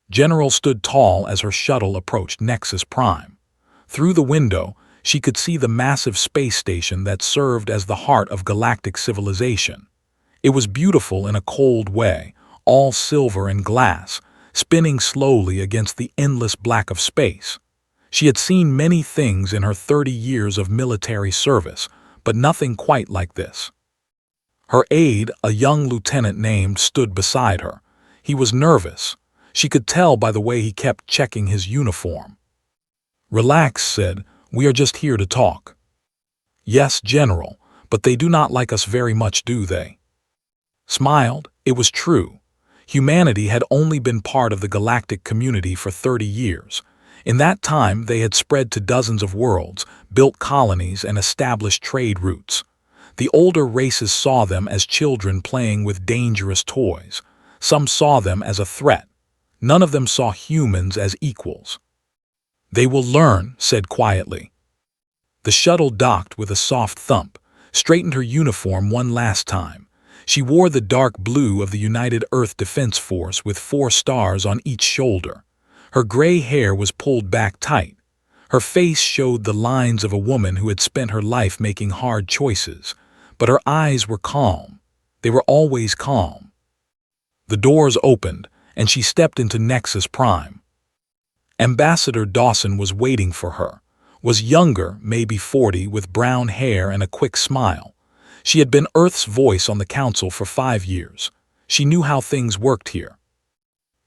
General stood tall as her shuttle approached Nexus Prime. Through the window, she could see the massive space station that served as the heart of galactic civilization. It was beautiful in a cold way, all silver and glass, spinning slowly against the endless black of space. She had seen many things in her 30 years of military service, but nothing quite like this. Her aide, a young lieutenant named, stood beside her. He was nervous. She could tell by the way he kept checking his uniform. "Relax," said, "we are just here to talk." "Yes, General, but they do not like us very much, do they?" Smiled. It was true. Humanity had only been part of the galactic community for 30 years. In that time, they had spread to dozens of worlds, built colonies, and established trade routes. The older races saw them as children playing with dangerous toys. Some saw them as a threat. None of them saw humans as equals. "They will learn," said quietly. The shuttle docked with a soft thump, straightened her uniform one last time. She wore the dark blue of the United Earth Defense Force with 4 stars on each shoulder. Her gray hair was pulled back tight. Her face showed the lines of a woman who had spent her life making hard choices, but her eyes were calm. They were always calm. The doors opened, and she stepped into Nexus Prime. Ambassador Dawson was waiting for her, was younger, maybe 40, with brown hair and a quick smile. She had been Earth's voice on the Council for 5 years. She knew how things worked here.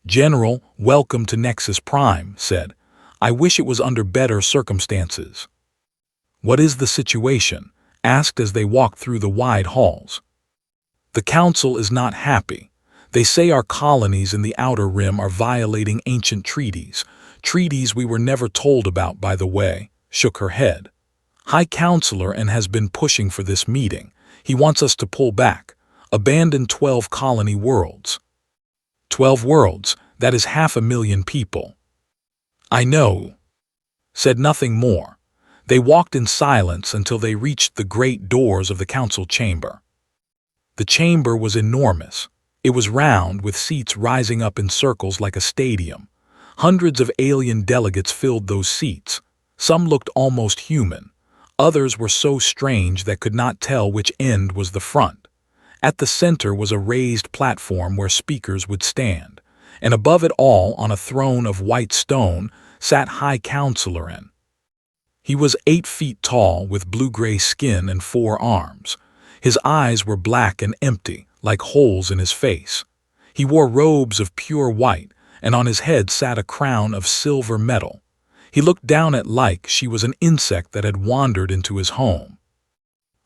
"General, welcome to Nexus Prime," said. "I wish it was under better circumstances." "What is the situation?" asked as they walked through the wide halls. "The Council is not happy. They say our colonies in the Outer Rim are violating ancient treaties. Treaties we were never told about, by the way," shook her head. "High Counselor and has been pushing for this meeting. He wants us to pull back, abandon 12 colony worlds." 12 worlds, that is 500,000 people. "I know." Said nothing more. They walked in silence until they reached the great doors of the council chamber. The chamber was enormous. It was round, with seats rising up in circles like a stadium. Hundreds of alien delegates filled those seats. Some looked almost human. Others were so strange that could not tell which end was the front. At the center was a raised platform where speakers would stand, and above it all, on a throne of white stone, sat High Counselor. He was 8 feet tall, with blue-gray skin and 4 arms. His eyes were black and empty, like holes in his face. He wore robes of pure white, and on his head sat a crown of silver metal. He looked down at like she was an insect that had wandered into his home.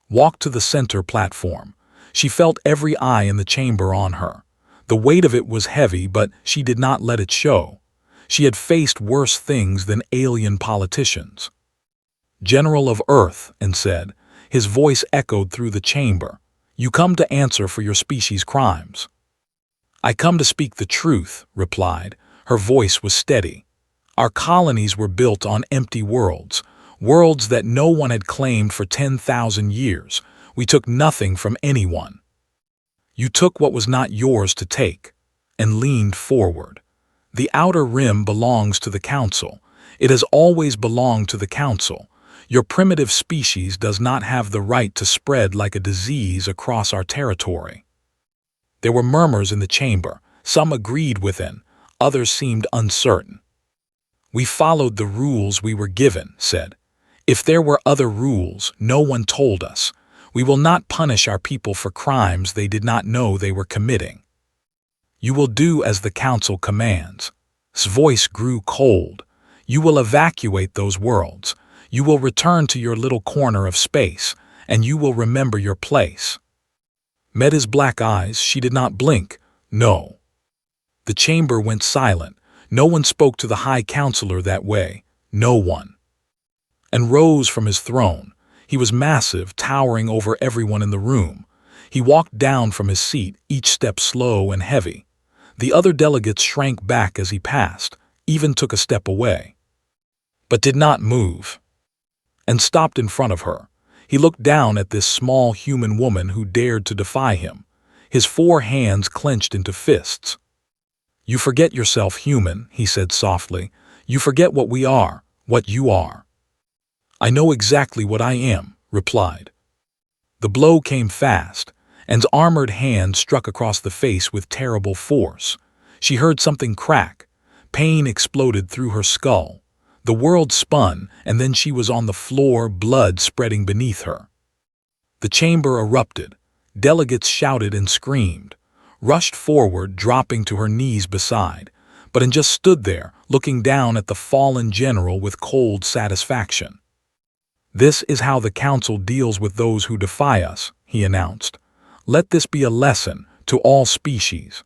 Walked to the center platform. She felt every eye in the chamber on her. The weight of it was heavy, but she did not let it show. She had faced worse things than alien politicians. "General of Earth," and said, his voice echoed through the chamber, "you come to answer for your species' crimes." "I come to speak the truth," replied. Her voice was steady. "Our colonies were built on empty worlds, worlds that no one had claimed for 10,000 years. We took nothing from anyone." "You took what was not yours to take," and leaned forward. "The Outer Rim belongs to the Council. It has always belonged to the Council. Your primitive species does not have the right to spread like a disease across our territory." There were murmurs in the chamber. Some agreed within, others seemed uncertain. "We followed the rules we were given," said. "If there were other rules, no one told us. We will not punish our people for crimes they did not know they were committing." "You will do as the Council commands." His voice grew cold. "You will evacuate those worlds. You will return to your little corner of space, and you will remember your place." Met his black eyes. She did not blink. "No." The chamber went silent. No one spoke to the High Counselor that way. No one. And rose from his throne. He was massive, towering over everyone in the room. He walked down from his seat, each step slow and heavy. The other delegates shrank back as he passed, even took a step away. But did not move. And stopped in front of her. He looked down at this small human woman who dared to defy him. His 4 hands clenched into fists. "You forget yourself, human," he said softly. "You forget what we are, what you are." "I know exactly what I am," replied. The blow came fast. Anne's armored hand struck across the face with terrible force. She heard something crack. Pain exploded through her skull. The world spun, and then she was on the floor, blood spreading beneath her. The chamber erupted. Delegates shouted and screamed, rushed forward, dropping to her knees beside, but Anne just stood there, looking down at the fallen general with cold satisfaction. "This is how the Council deals with those who defy us," he announced. "Let this be a lesson to all species."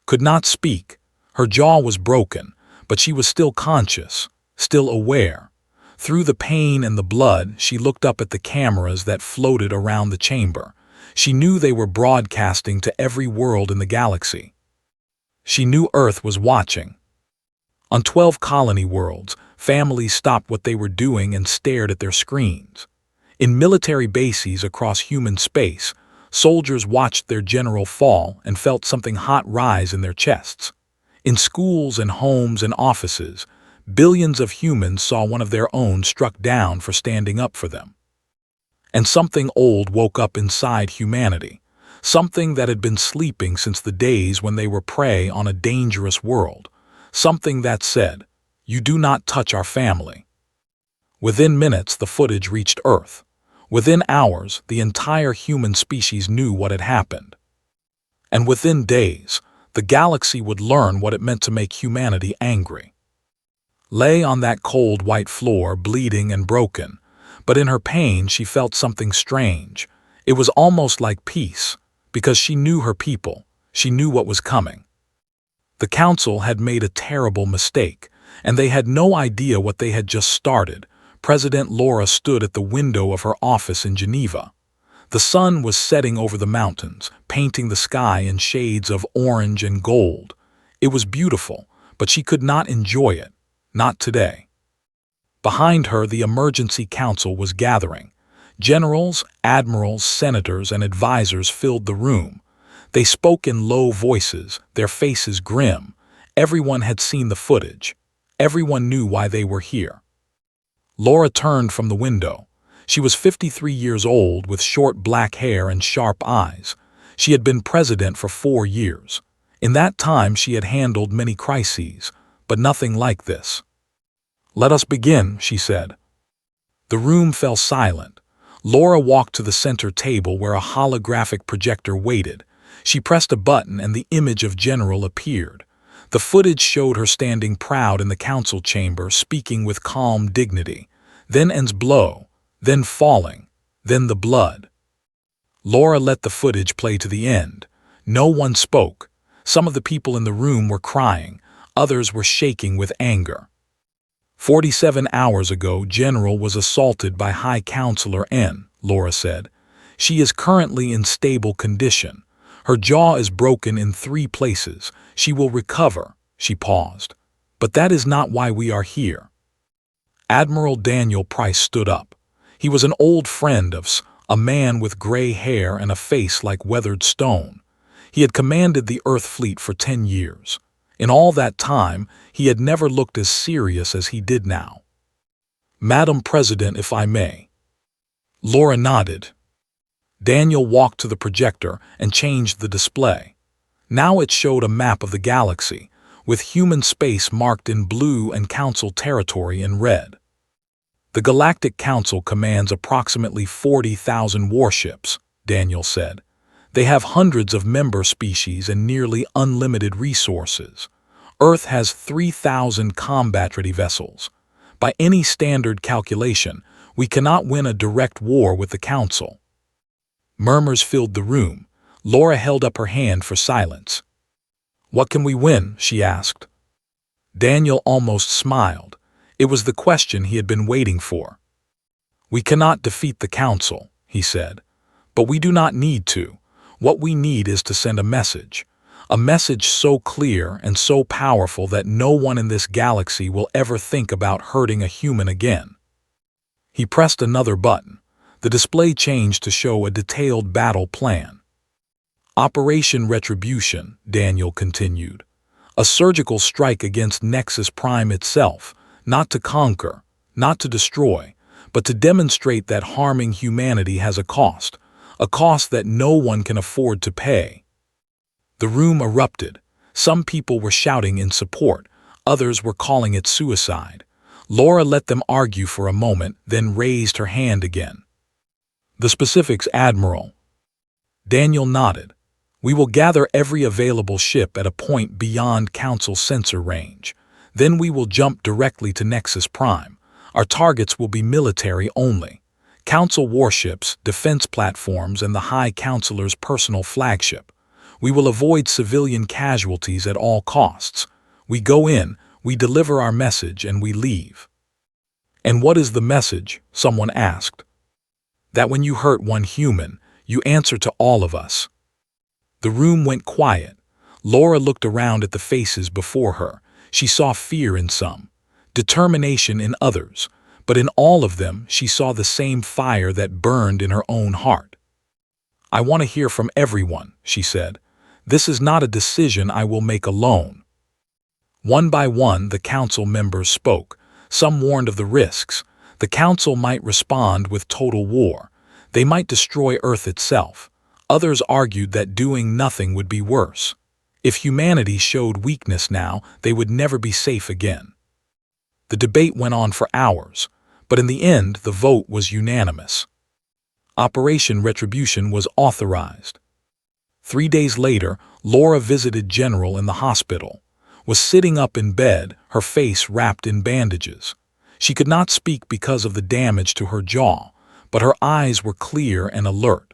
Could not speak. Her jaw was broken, but she was still conscious, still aware. Through the pain and the blood, she looked up at the cameras that floated around the chamber. She knew they were broadcasting to every world in the galaxy. She knew Earth was watching. On 12 colony worlds, families stopped what they were doing and stared at their screens. In military bases across human space, soldiers watched their general fall and felt something hot rise in their chests. In schools and homes and offices, billions of humans saw one of their own struck down for standing up for them. And something old woke up inside humanity, something that had been sleeping since the days when they were prey on a dangerous world, something that said, "You do not touch our family." Within minutes, the footage reached Earth. Within hours, the entire human species knew what had happened. And within days, the galaxy would learn what it meant to make humanity angry. Lay on that cold white floor, bleeding and broken, but in her pain she felt something strange. It was almost like peace, because she knew her people, she knew what was coming. The Council had made a terrible mistake, and they had no idea what they had just started. President Laura stood at the window of her office in Geneva. The sun was setting over the mountains, painting the sky in shades of orange and gold. It was beautiful, but she could not enjoy it, not today. Behind her, the Emergency Council was gathering. Generals, admirals, senators, and advisors filled the room. They spoke in low voices, their faces grim. Everyone had seen the footage. Everyone knew why they were here. Laura turned from the window. She was 53 years old, with short black hair and sharp eyes. She had been president for 4 years. In that time she had handled many crises, but nothing like this. "Let us begin," she said. The room fell silent. Laura walked to the center table where a holographic projector waited. She pressed a button and the image of General appeared. The footage showed her standing proud in the council chamber, speaking with calm dignity. Then Anne's blow, then falling, then the blood. Laura let the footage play to the end. No one spoke. Some of the people in the room were crying. Others were shaking with anger. 47 hours ago, General was assaulted by High Counselor N, Laura said. She is currently in stable condition. Her jaw is broken in 3 places. She will recover. She paused. But that is not why we are here. Admiral Daniel Price stood up. He was an old friend of S, a man with gray hair and a face like weathered stone. He had commanded the Earth fleet for 10 years. In all that time, he had never looked as serious as he did now. "Madam President, if I may." Laura nodded. Daniel walked to the projector and changed the display. Now it showed a map of the galaxy, with human space marked in blue and Council territory in red. "The Galactic Council commands approximately 40,000 warships," Daniel said. "They have hundreds of member species and nearly unlimited resources. Earth has 3,000 combat-ready vessels. By any standard calculation, we cannot win a direct war with the Council." Murmurs filled the room. Laura held up her hand for silence. "What can we win?" she asked. Daniel almost smiled. It was the question he had been waiting for. "We cannot defeat the Council," he said. "But we do not need to. What we need is to send a message so clear and so powerful that no one in this galaxy will ever think about hurting a human again." He pressed another button. The display changed to show a detailed battle plan. "Operation Retribution," Daniel continued. A surgical strike against Nexus Prime itself, not to conquer, not to destroy, but to demonstrate that harming humanity has a cost that no one can afford to pay. The room erupted. Some people were shouting in support, others were calling it suicide. Laura let them argue for a moment, then raised her hand again. The specifics, Admiral. Daniel nodded. We will gather every available ship at a point beyond Council sensor range. Then we will jump directly to Nexus Prime. Our targets will be military only. Council warships, defense platforms, and the High Counselor's personal flagship. We will avoid civilian casualties at all costs. We go in, we deliver our message, and we leave. And what is the message? Someone asked. That when you hurt one human, you answer to all of us. The room went quiet. Laura looked around at the faces before her. She saw fear in some, determination in others, but in all of them she saw the same fire that burned in her own heart. I want to hear from everyone, she said. This is not a decision I will make alone. One by one the council members spoke. Some warned of the risks. The council might respond with total war. They might destroy Earth itself. Others argued that doing nothing would be worse. If humanity showed weakness now, they would never be safe again. The debate went on for hours, but in the end the vote was unanimous. Operation Retribution was authorized. 3 days later, Laura visited General in the hospital, was sitting up in bed, her face wrapped in bandages. She could not speak because of the damage to her jaw, but her eyes were clear and alert.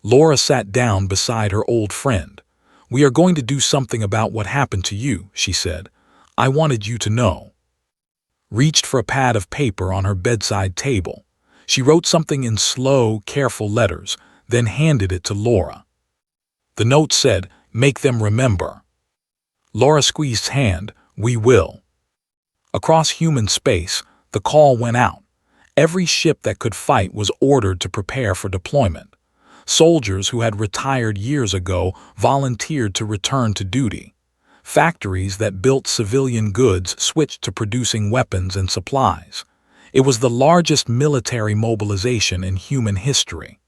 Laura sat down beside her old friend. We are going to do something about what happened to you, she said. I wanted you to know. Reached for a pad of paper on her bedside table. She wrote something in slow, careful letters, then handed it to Laura. The note said, "Make them remember." Laura squeezed his hand. We will. Across human space, the call went out. Every ship that could fight was ordered to prepare for deployment. Soldiers who had retired years ago volunteered to return to duty. Factories that built civilian goods switched to producing weapons and supplies. It was the largest military mobilization in human history.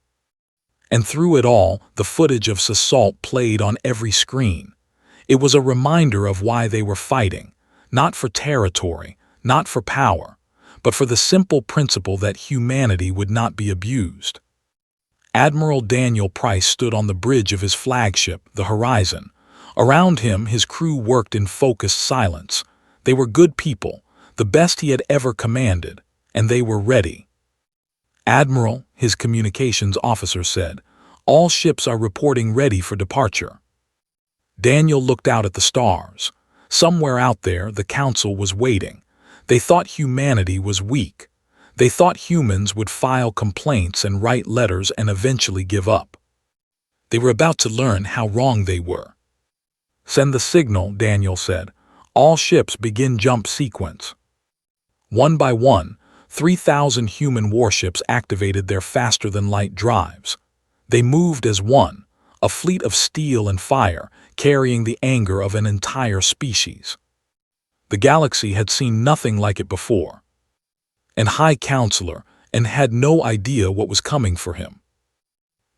And through it all, the footage of Sassault played on every screen. It was a reminder of why they were fighting, not for territory, not for power, but for the simple principle that humanity would not be abused. Admiral Daniel Price stood on the bridge of his flagship, the Horizon. Around him, his crew worked in focused silence. They were good people, the best he had ever commanded, and they were ready. Admiral, his communications officer said, all ships are reporting ready for departure. Daniel looked out at the stars. Somewhere out there, the council was waiting. They thought humanity was weak. They thought humans would file complaints and write letters and eventually give up. They were about to learn how wrong they were. Send the signal, Daniel said. All ships begin jump sequence. One by one, 3,000 human warships activated their faster-than-light drives. They moved as one, a fleet of steel and fire, carrying the anger of an entire species. The galaxy had seen nothing like it before. And High Counselor, and had no idea what was coming for him.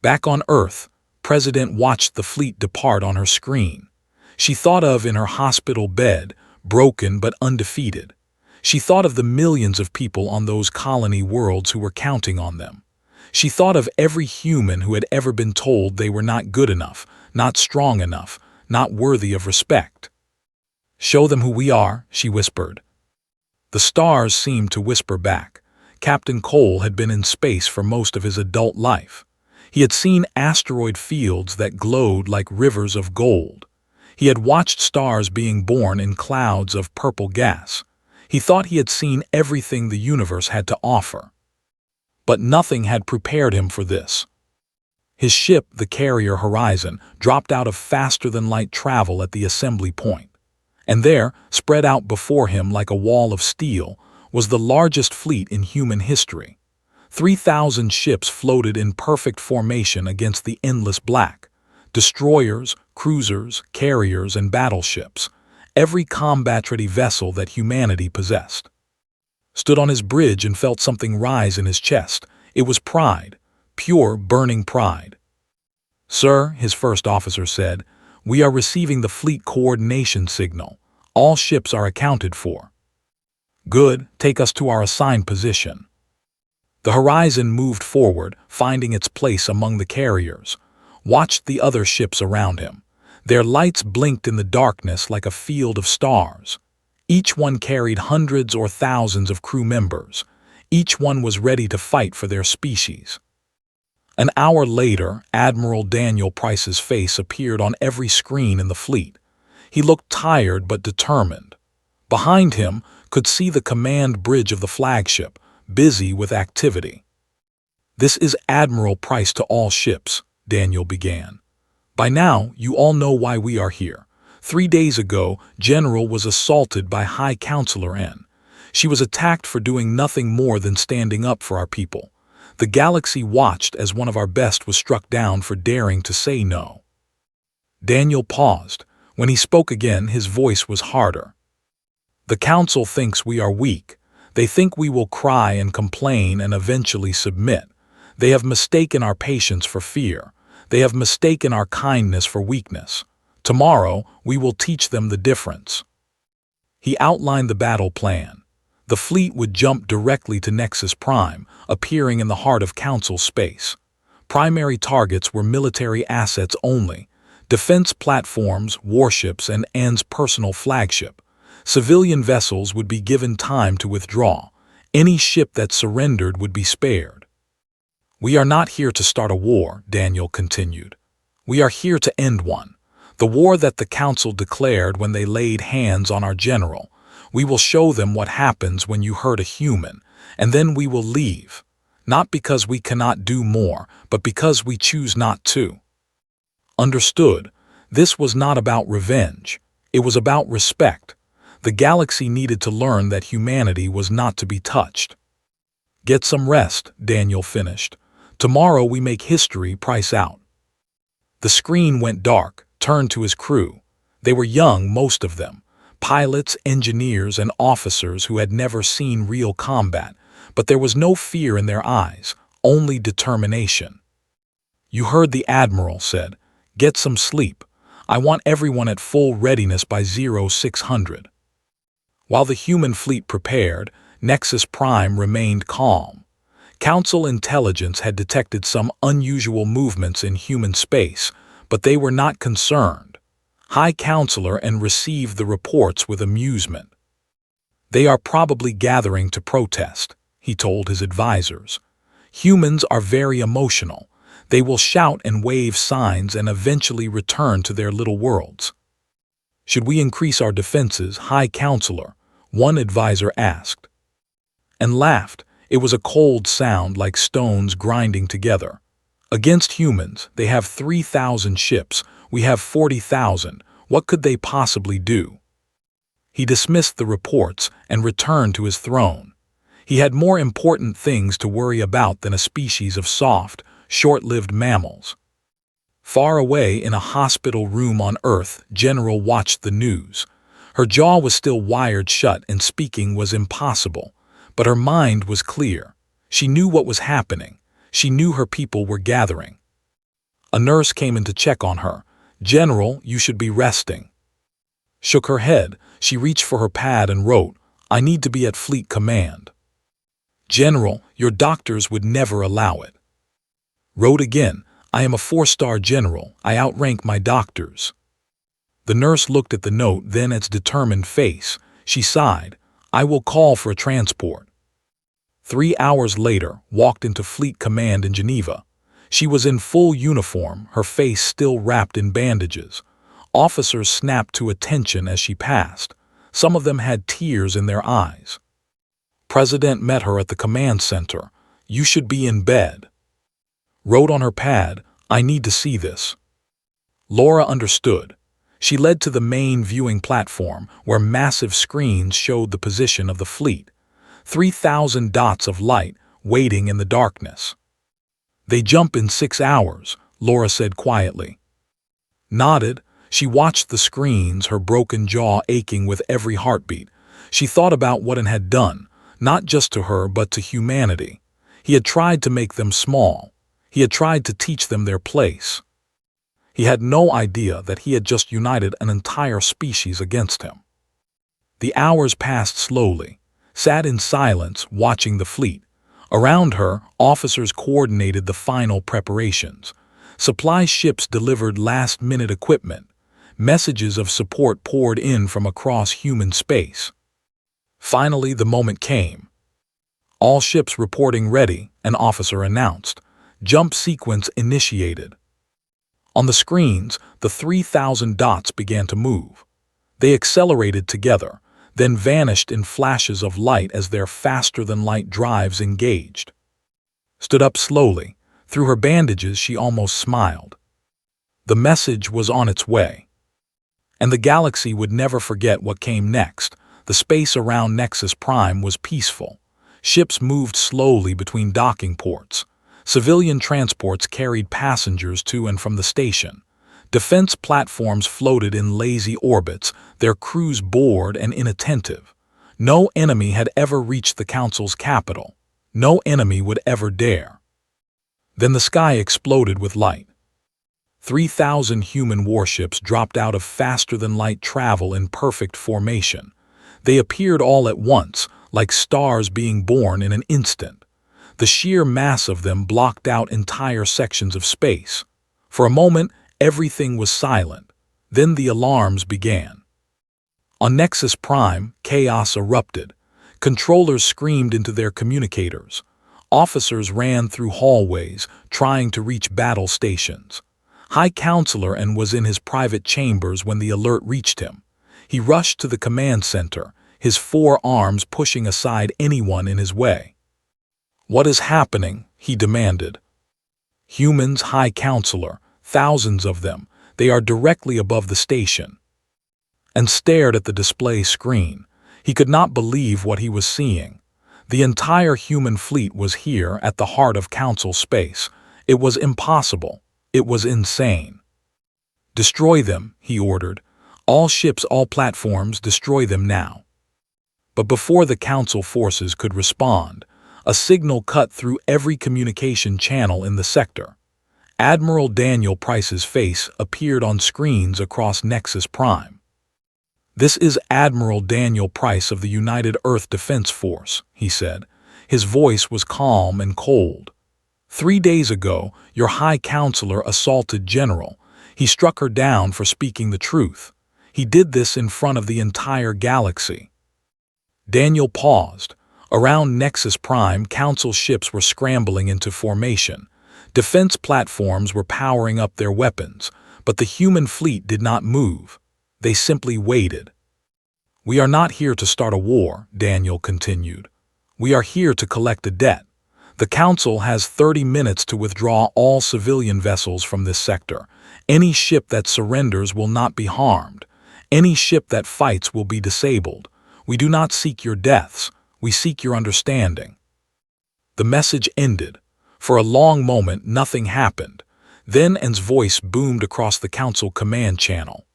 Back on Earth, President watched the fleet depart on her screen. She thought of in her hospital bed, broken but undefeated. She thought of the millions of people on those colony worlds who were counting on them. She thought of every human who had ever been told they were not good enough, not strong enough, not worthy of respect. Show them who we are, she whispered. The stars seemed to whisper back. Captain Cole had been in space for most of his adult life. He had seen asteroid fields that glowed like rivers of gold. He had watched stars being born in clouds of purple gas. He thought he had seen everything the universe had to offer. But nothing had prepared him for this. His ship, the carrier Horizon, dropped out of faster-than-light travel at the assembly point. And there, spread out before him like a wall of steel, was the largest fleet in human history. 3,000 ships floated in perfect formation against the endless black. Destroyers, cruisers, carriers, and battleships. every combat-ready vessel that humanity possessed. Stood on his bridge and felt something rise in his chest. It was pride, pure, burning pride. "Sir," his first officer said, "we are receiving the fleet coordination signal. All ships are accounted for." "Good, take us to our assigned position." The Horizon moved forward, finding its place among the carriers, watched the other ships around him. Their lights blinked in the darkness like a field of stars. Each one carried hundreds or thousands of crew members. Each one was ready to fight for their species. An hour later, Admiral Daniel Price's face appeared on every screen in the fleet. He looked tired but determined. Behind him could see the command bridge of the flagship, busy with activity. "This is Admiral Price to all ships," Daniel began. "By now, you all know why we are here. 3 days ago, General was assaulted by High Counselor N. She was attacked for doing nothing more than standing up for our people. The galaxy watched as one of our best was struck down for daring to say no." Daniel paused. When he spoke again, his voice was harder. "The Council thinks we are weak. They think we will cry and complain and eventually submit. They have mistaken our patience for fear. They have mistaken our kindness for weakness. Tomorrow, we will teach them the difference." He outlined the battle plan. The fleet would jump directly to Nexus Prime, appearing in the heart of Council space. Primary targets were military assets only: defense platforms, warships, and N's personal flagship. Civilian vessels would be given time to withdraw. Any ship that surrendered would be spared. "We are not here to start a war," Daniel continued. "We are here to end one. The war that the Council declared when they laid hands on our general. We will show them what happens when you hurt a human, and then we will leave. Not because we cannot do more, but because we choose not to." Understood. This was not about revenge. It was about respect. The galaxy needed to learn that humanity was not to be touched. "Get some rest," Daniel finished. "Tomorrow we make history, Price out." The screen went dark, turned to his crew. They were young, most of them. Pilots, engineers, and officers who had never seen real combat, but there was no fear in their eyes, only determination. "You heard the Admiral said, get some sleep. I want everyone at full readiness by 0600. While the human fleet prepared, Nexus Prime remained calm. Council intelligence had detected some unusual movements in human space, but they were not concerned. High Counselor and received the reports with amusement. "They are probably gathering to protest," he told his advisors. "Humans are very emotional. They will shout and wave signs and eventually return to their little worlds." "Should we increase our defenses, High Counselor?" one advisor asked. And laughed. It was a cold sound like stones grinding together. "Against humans, they have 3,000 ships. We have 40,000. What could they possibly do?" He dismissed the reports and returned to his throne. He had more important things to worry about than a species of soft, short-lived mammals. Far away in a hospital room on Earth, General watched the news. Her jaw was still wired shut and speaking was impossible, but her mind was clear. She knew what was happening. She knew her people were gathering. A nurse came in to check on her. "General, you should be resting." Shook her head. She reached for her pad and wrote, "I need to be at Fleet Command." "General, your doctors would never allow it." Wrote again, "I am a 4-star general. I outrank my doctors." The nurse looked at the note, then its determined face. She sighed. "I will call for a transport." 3 hours later, walked into Fleet Command in Geneva. She was in full uniform, her face still wrapped in bandages. Officers snapped to attention as she passed. Some of them had tears in their eyes. President met her at the command center. "You should be in bed." Wrote on her pad, "I need to see this." Laura understood. She led to the main viewing platform, where massive screens showed the position of the fleet. 3,000 dots of light, waiting in the darkness. "They jump in 6 hours, Laura said quietly. Nodded. She watched the screens, her broken jaw aching with every heartbeat. She thought about what it had done, not just to her but to humanity. He had tried to make them small. He had tried to teach them their place. He had no idea that he had just united an entire species against him. The hours passed slowly, sat in silence watching the fleet. Around her, officers coordinated the final preparations. Supply ships delivered last-minute equipment. Messages of support poured in from across human space. Finally, the moment came. All ships reporting ready, an officer announced. Jump sequence initiated. On the screens, the 3,000 dots began to move. They accelerated together, then vanished in flashes of light as their faster-than-light drives engaged. Stood up slowly. Through her bandages, she almost smiled. The message was on its way. And the galaxy would never forget what came next. The space around Nexus Prime was peaceful. Ships moved slowly between docking ports. Civilian transports carried passengers to and from the station. Defense platforms floated in lazy orbits, their crews bored and inattentive. No enemy had ever reached the Council's capital. No enemy would ever dare. Then the sky exploded with light. 3,000 human warships dropped out of faster-than-light travel in perfect formation. They appeared all at once, like stars being born in an instant. The sheer mass of them blocked out entire sections of space. For a moment, everything was silent. Then the alarms began. On Nexus Prime, chaos erupted. Controllers screamed into their communicators. Officers ran through hallways, trying to reach battle stations. High Counselor was in his private chambers when the alert reached him. He rushed to the command center, his 4 arms pushing aside anyone in his way. "What is happening?" he demanded. "Humans, High Counselor, thousands of them. They are directly above the station." And stared at the display screen. He could not believe what he was seeing. The entire human fleet was here at the heart of Council space. It was impossible. It was insane. "Destroy them," he ordered. "All ships, all platforms, destroy them now." But before the Council forces could respond, a signal cut through every communication channel in the sector. Admiral Daniel Price's face appeared on screens across Nexus Prime. "This is Admiral Daniel Price of the United Earth Defense Force," he said. His voice was calm and cold. "3 days ago, your High Counselor assaulted General. He struck her down for speaking the truth. He did this in front of the entire galaxy." Daniel paused. Around Nexus Prime, Council ships were scrambling into formation. Defense platforms were powering up their weapons, but the human fleet did not move. They simply waited. "We are not here to start a war," Daniel continued. "We are here to collect a debt. The Council has 30 minutes to withdraw all civilian vessels from this sector. Any ship that surrenders will not be harmed. Any ship that fights will be disabled. We do not seek your deaths. We seek your understanding." The message ended. For a long moment, nothing happened. Then N's voice boomed across the Council command channel.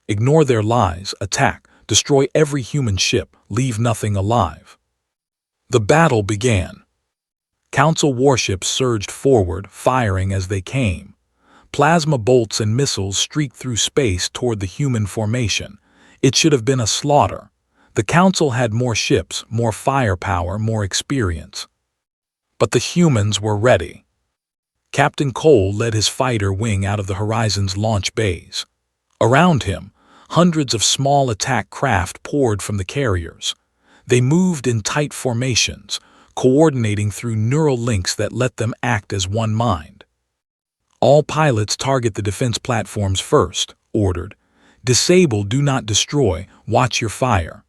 "Ignore their lies, attack, destroy every human ship, leave nothing alive." The battle began. Council warships surged forward, firing as they came. Plasma bolts and missiles streaked through space toward the human formation. It should have been a slaughter. The Council had more ships, more firepower, more experience. But the humans were ready. Captain Cole led his fighter wing out of the Horizon's launch bays. Around him, hundreds of small attack craft poured from the carriers. They moved in tight formations, coordinating through neural links that let them act as one mind. "All pilots target the defense platforms first," ordered. "Disable, do not destroy, watch your fire."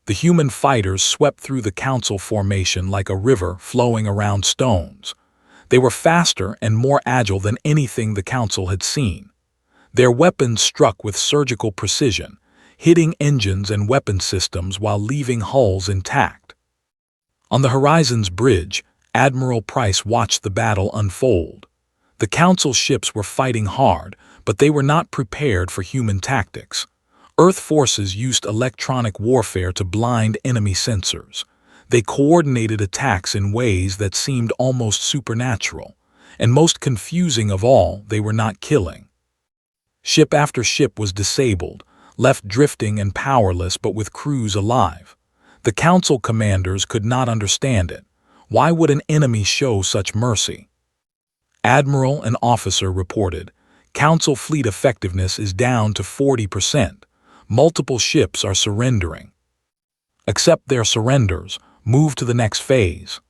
The human fighters swept through the Council formation like a river flowing around stones. They were faster and more agile than anything the Council had seen. Their weapons struck with surgical precision, hitting engines and weapon systems while leaving hulls intact. On the Horizon's bridge, Admiral Price watched the battle unfold. The Council ships were fighting hard, but they were not prepared for human tactics. Earth forces used electronic warfare to blind enemy sensors. They coordinated attacks in ways that seemed almost supernatural. And most confusing of all, they were not killing. Ship after ship was disabled, left drifting and powerless but with crews alive. The council commanders could not understand it. Why would an enemy show such mercy? Admiral and officer reported, Council fleet effectiveness is down to 40%. Multiple ships are surrendering. Accept their surrenders. Move to the next phase.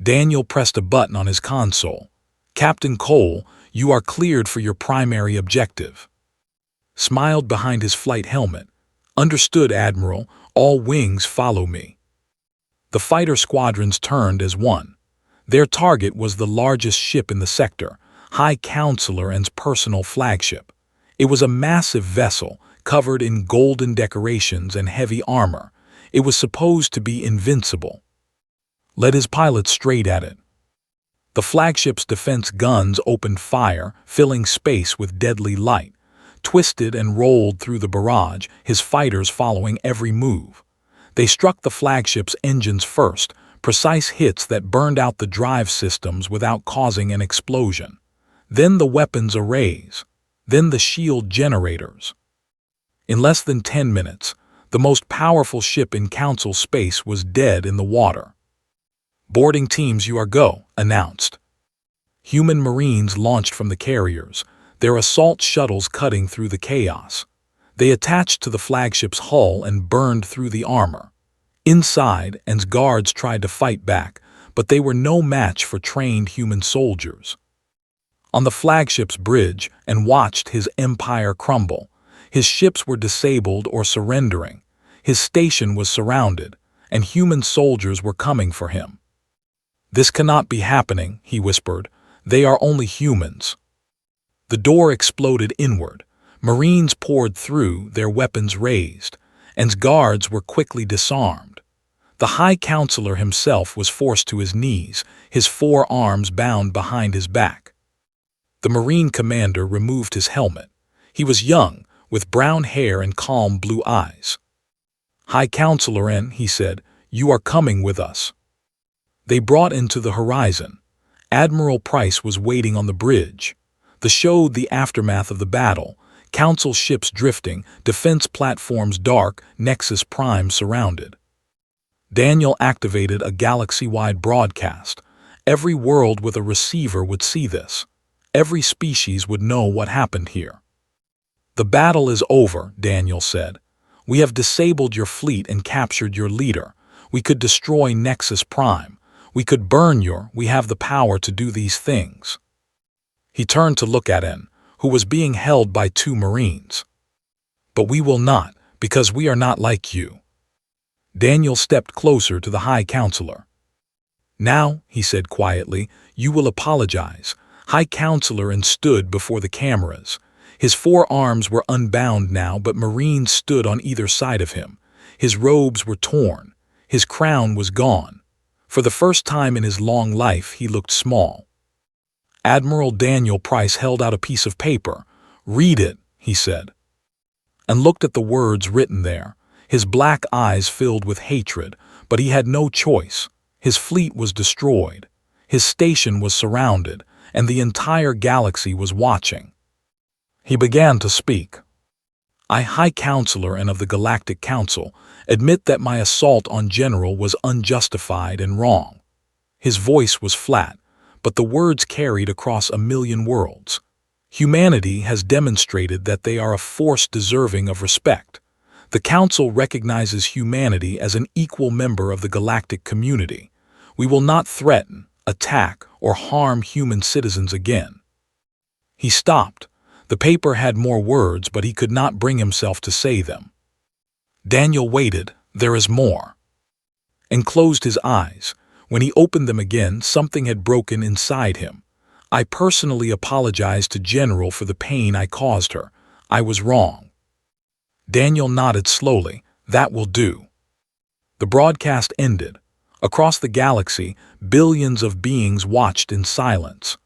Daniel pressed a button on his console. Captain Cole, you are cleared for your primary objective. Smiled behind his flight helmet. Understood, Admiral. All wings follow me. The fighter squadrons turned as one. Their target was the largest ship in the sector, High Counselor and's personal flagship. It was a massive vessel, covered in golden decorations and heavy armor. It was supposed to be invincible. Led his pilots straight at it. The flagship's defense guns opened fire, filling space with deadly light. Twisted and rolled through the barrage, his fighters following every move. They struck the flagship's engines first, precise hits that burned out the drive systems without causing an explosion. Then the weapons arrays. Then the shield generators. In less than 10 minutes, the most powerful ship in Council space was dead in the water. Boarding teams, you are go, announced. Human Marines launched from the carriers, their assault shuttles cutting through the chaos. They attached to the flagship's hull and burned through the armor. Inside, and's guards tried to fight back, but they were no match for trained human soldiers. On the flagship's bridge, and watched his empire crumble. His ships were disabled or surrendering. His station was surrounded, and human soldiers were coming for him. This cannot be happening, he whispered. They are only humans. The door exploded inward. Marines poured through, their weapons raised, and's guards were quickly disarmed. The High Counselor himself was forced to his knees, his 4 arms bound behind his back. The Marine commander removed his helmet. He was young, with brown hair and calm blue eyes. High Counselor N, he said, you are coming with us. They brought into the horizon. Admiral Price was waiting on the bridge. They showed the aftermath of the battle, Council ships drifting, defense platforms dark, Nexus Prime surrounded. Daniel activated a galaxy-wide broadcast. Every world with a receiver would see this. Every species would know what happened here. The battle is over, Daniel said. We have disabled your fleet and captured your leader. We could destroy Nexus Prime. We could burn we have the power to do these things. He turned to look at N, who was being held by 2 Marines. But we will not, because we are not like you. Daniel stepped closer to the High Counselor. Now, he said quietly, you will apologize. High Counselor and stood before the cameras. His 4 arms were unbound now, but Marines stood on either side of him. His robes were torn. His crown was gone. For the first time in his long life, he looked small. Admiral Daniel Price held out a piece of paper. Read it, he said, and looked at the words written there. His black eyes filled with hatred, but he had no choice. His fleet was destroyed. His station was surrounded, and the entire galaxy was watching. He began to speak. I, High Counselor and of the Galactic Council, admit that my assault on General was unjustified and wrong. His voice was flat, but the words carried across a million worlds. Humanity has demonstrated that they are a force deserving of respect. The Council recognizes humanity as an equal member of the galactic community. We will not threaten, attack, or harm human citizens again. He stopped. The paper had more words, but he could not bring himself to say them. Daniel waited. There is more. And closed his eyes. When he opened them again, something had broken inside him. I personally apologize to General for the pain I caused her. I was wrong. Daniel nodded slowly. That will do. The broadcast ended. Across the galaxy, billions of beings watched in silence.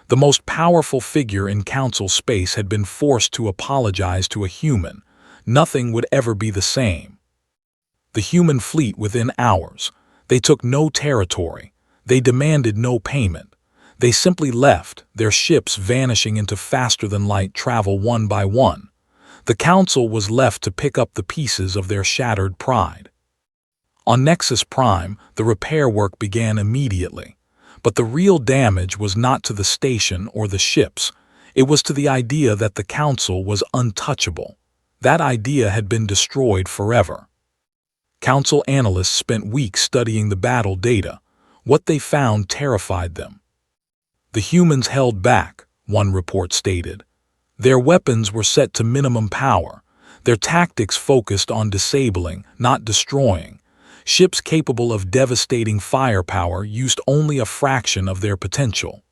The most powerful figure in Council space had been forced to apologize to a human. Nothing would ever be the same. The human fleet within hours. They took no territory. They demanded no payment. They simply left, their ships vanishing into faster-than-light travel one by one. The Council was left to pick up the pieces of their shattered pride. On Nexus Prime, the repair work began immediately. But the real damage was not to the station or the ships. It was to the idea that the Council was untouchable. That idea had been destroyed forever. Council analysts spent weeks studying the battle data. What they found terrified them. The humans held back, one report stated. Their weapons were set to minimum power. Their tactics focused on disabling, not destroying. Ships capable of devastating firepower used only a fraction of their potential.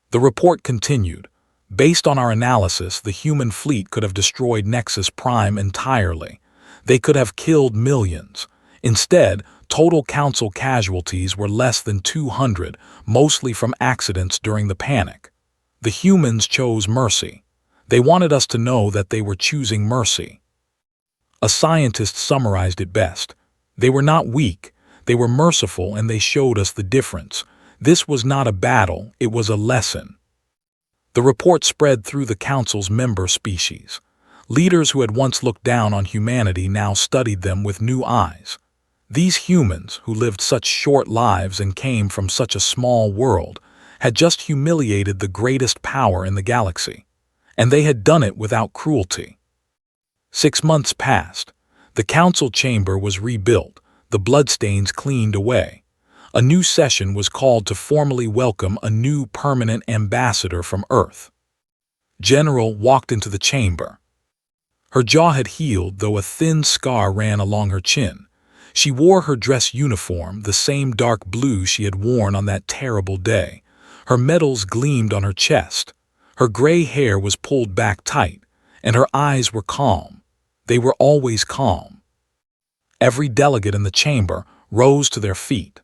The report continued. Based on our analysis, the human fleet could have destroyed Nexus Prime entirely. They could have killed millions. Instead, total Council casualties were less than 200, mostly from accidents during the panic. The humans chose mercy. They wanted us to know that they were choosing mercy. A scientist summarized it best. They were not weak, they were merciful, and they showed us the difference. This was not a battle, it was a lesson. The report spread through the Council's member species. Leaders who had once looked down on humanity now studied them with new eyes. These humans, who lived such short lives and came from such a small world, had just humiliated the greatest power in the galaxy. And they had done it without cruelty. 6 months passed. The Council chamber was rebuilt, the bloodstains cleaned away. A new session was called to formally welcome a new permanent ambassador from Earth. General walked into the chamber. Her jaw had healed, though a thin scar ran along her chin. She wore her dress uniform, the same dark blue she had worn on that terrible day. Her medals gleamed on her chest. Her gray hair was pulled back tight, and her eyes were calm. They were always calm. Every delegate in the chamber rose to their feet.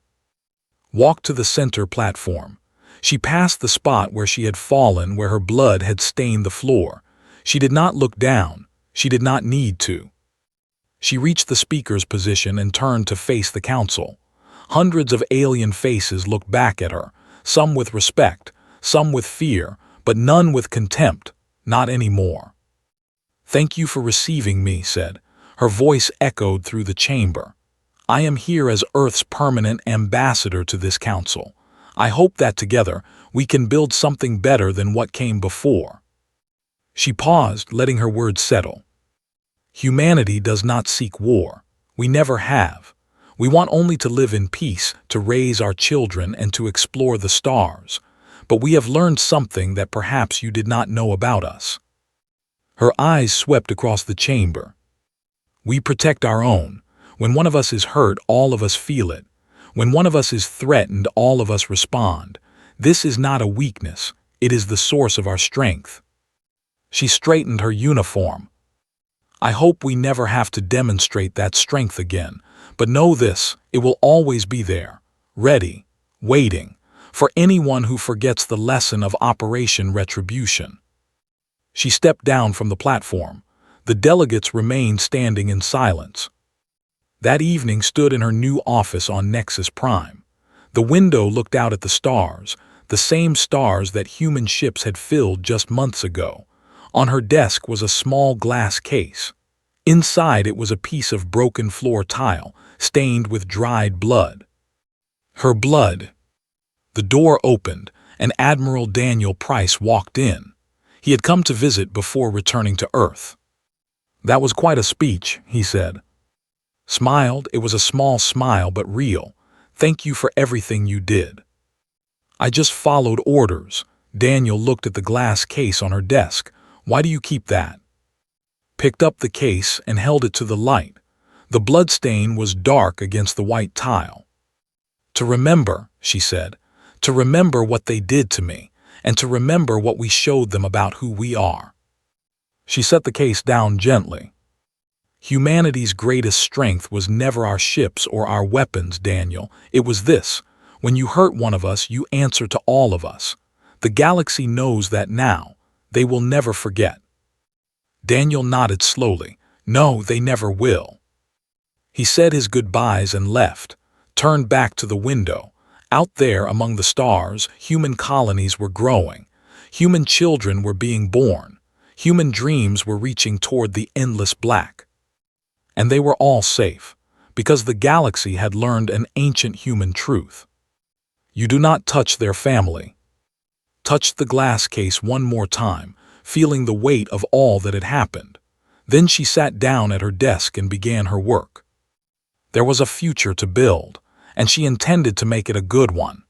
Walked to the center platform. She passed the spot where she had fallen, where her blood had stained the floor. She did not look down. She did not need to. She reached the speaker's position and turned to face the Council. Hundreds of alien faces looked back at her, some with respect, some with fear, but none with contempt, not anymore. "Thank you for receiving me," said. Her voice echoed through the chamber. "I am here as Earth's permanent ambassador to this Council. I hope that together we can build something better than what came before." She paused, letting her words settle. Humanity does not seek war. We never have. We want only to live in peace, to raise our children, and to explore the stars. But we have learned something that perhaps you did not know about us. Her eyes swept across the chamber. We protect our own. When one of us is hurt, all of us feel it. When one of us is threatened, all of us respond. This is not a weakness. It is the source of our strength. She straightened her uniform. I hope we never have to demonstrate that strength again. But know this, it will always be there, ready, waiting, for anyone who forgets the lesson of Operation Retribution. She stepped down from the platform. The delegates remained standing in silence. That evening stood in her new office on Nexus Prime. The window looked out at the stars, the same stars that human ships had filled just months ago. On her desk was a small glass case. Inside it was a piece of broken floor tile, stained with dried blood. Her blood. The door opened, and Admiral Daniel Price walked in. He had come to visit before returning to Earth. "That was quite a speech," he said. Smiled, it was a small smile but real. "Thank you for everything you did." "I just followed orders." Daniel looked at the glass case on her desk. "Why do you keep that?" Picked up the case and held it to the light. The bloodstain was dark against the white tile. "To remember," she said, "to remember what they did to me, and to remember what we showed them about who we are." She set the case down gently. "Humanity's greatest strength was never our ships or our weapons, Daniel. It was this. When you hurt one of us, you answer to all of us. The galaxy knows that now. They will never forget. Daniel nodded slowly. No, they never will. He said his goodbyes and left, turned back to the window. Out there among the stars, human colonies were growing. Human children were being born. Human dreams were reaching toward the endless black. And they were all safe, because the galaxy had learned an ancient human truth. You do not touch their family. Touched the glass case one more time, feeling the weight of all that had happened. Then she sat down at her desk and began her work. There was a future to build, and she intended to make it a good one.